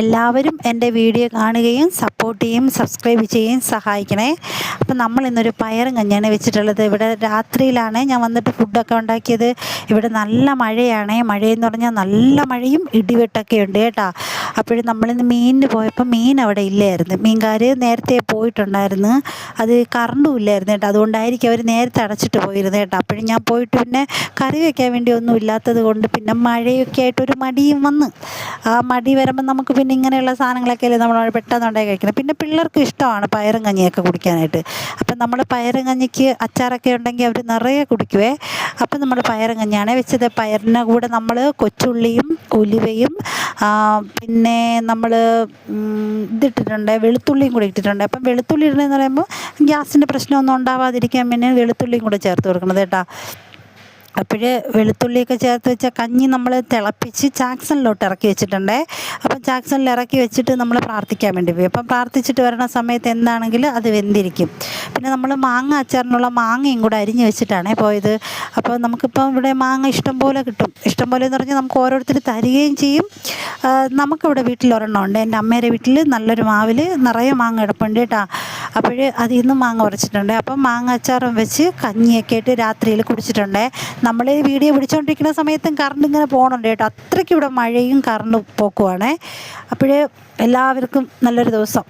എല്ലാവരും എൻ്റെ വീഡിയോ കാണുകയും സപ്പോർട്ട് ചെയ്യുകയും സബ്സ്ക്രൈബ് ചെയ്യുകയും സഹായിക്കണേ. അപ്പം നമ്മളിന്നൊരു പയറും കഞ്ഞിയാണ് വെച്ചിട്ടുള്ളത്. ഇവിടെ രാത്രിയിലാണ് ഞാൻ വന്നിട്ട് ഫുഡൊക്കെ ഉണ്ടാക്കിയത്. ഇവിടെ നല്ല മഴയാണ്. മഴയെന്ന് പറഞ്ഞാൽ നല്ല മഴയും ഇടിവെട്ടൊക്കെ ഉണ്ട് കേട്ടോ. അപ്പോഴും നമ്മളിന്ന് മീനിന് പോയപ്പോൾ മീൻ അവിടെ ഇല്ലായിരുന്നു. മീൻകാർ നേരത്തെ പോയിട്ടുണ്ടായിരുന്നു. അത് കറണ്ടും ഇല്ലായിരുന്നു കേട്ടോ. അതുകൊണ്ടായിരിക്കും അവർ നേരത്തെ അടച്ചിട്ട് പോയിരുന്നു കേട്ടോ. അപ്പോഴും ഞാൻ പോയിട്ട് പിന്നെ കറി വയ്ക്കാൻ വേണ്ടി ഒന്നും ഇല്ലാത്തത് കൊണ്ട് പിന്നെ മഴയൊക്കെ ആയിട്ടൊരു മടിയും വന്ന്. ആ മടി വരുമ്പോൾ നമുക്ക് പിന്നെ ഇങ്ങനെയുള്ള സാധനങ്ങളൊക്കെ അല്ലേ നമ്മൾ പെട്ടെന്ന് ഉണ്ടാക്കി കഴിക്കണം. പിന്നെ പിള്ളേർക്ക് ഇഷ്ടമാണ് പയറും കഞ്ഞിയൊക്കെ കുടിക്കാനായിട്ട്. അപ്പം നമ്മൾ പയറും കഞ്ഞിക്ക് അച്ചാറൊക്കെ ഉണ്ടെങ്കിൽ അവർ നിറയെ കുടിക്കുവേ. അപ്പം നമ്മൾ പയറും കഞ്ഞിയാണ് വെച്ചത്. പയറിൻ്റെ കൂടെ നമ്മൾ കൊച്ചുള്ളിയും ഉലുവയും പിന്നെ നമ്മൾ ഇതിട്ടിട്ടുണ്ട്, വെളുത്തുള്ളിയും കൂടി ഇട്ടിട്ടുണ്ട്. അപ്പം വെളുത്തുള്ളി ഇടണമെന്ന് പറയുമ്പോൾ ഗ്യാസിൻ്റെ പ്രശ്നമൊന്നും ഉണ്ടാവാതിരിക്കാൻ പിന്നെ വെളുത്തുള്ളിയും കൂടെ ചേർത്ത് കൊടുക്കണത് കേട്ടോ. അപ്പോൾ വെളുത്തുള്ളിയൊക്കെ ചേർത്ത് വെച്ച കഞ്ഞി നമ്മൾ തിളപ്പിച്ച് ചാക്സണിലോട്ട് ഇറക്കി വെച്ചിട്ടുണ്ടേ. അപ്പം ചാക്സണിൽ ഇറക്കി വെച്ചിട്ട് നമ്മൾ പ്രാർത്ഥിക്കാൻ വേണ്ടി പോയി. അപ്പം പ്രാർത്ഥിച്ചിട്ട് വരണ സമയത്ത് എന്താണെങ്കിലും അത് വെന്തിരിക്കും. പിന്നെ നമ്മൾ മാങ്ങ അച്ചാറിനുള്ള മാങ്ങയും കൂടെ അരിഞ്ഞ് വെച്ചിട്ടാണേ പോയത്. അപ്പോൾ നമുക്കിപ്പം ഇവിടെ മാങ്ങ ഇഷ്ടം പോലെ കിട്ടും. ഇഷ്ടം പോലെ എന്ന് പറഞ്ഞാൽ നമുക്ക് ഓരോരുത്തർ തരികയും ചെയ്യും. നമുക്കിവിടെ വീട്ടിൽ ഒരെണ്ണം ഉണ്ട്. എൻ്റെ അമ്മയുടെ വീട്ടിൽ നല്ലൊരു മാവിൽ നിറയെ മാങ്ങ കിടപ്പുണ്ട് കേട്ടോ. അപ്പോൾ അതിൽ നിന്ന് മാങ്ങ പറിച്ചിട്ടുണ്ട്. അപ്പം മാങ്ങ അച്ചാറും വെച്ച് കഞ്ഞിയൊക്കെ ആയിട്ട് രാത്രിയിൽ കുടിച്ചിട്ടുണ്ട്. നമ്മൾ ഈ വീഡിയോ പിടിച്ചുകൊണ്ടിരിക്കുന്ന സമയത്തും കറണ്ട് ഇങ്ങനെ പോകണുണ്ട് കേട്ടോ. അത്രയ്ക്ക് ഇവിടെ മഴയും കറണ്ട് പോക്കുവാണേ. അപ്പോൾ എല്ലാവർക്കും നല്ലൊരു ദിവസം.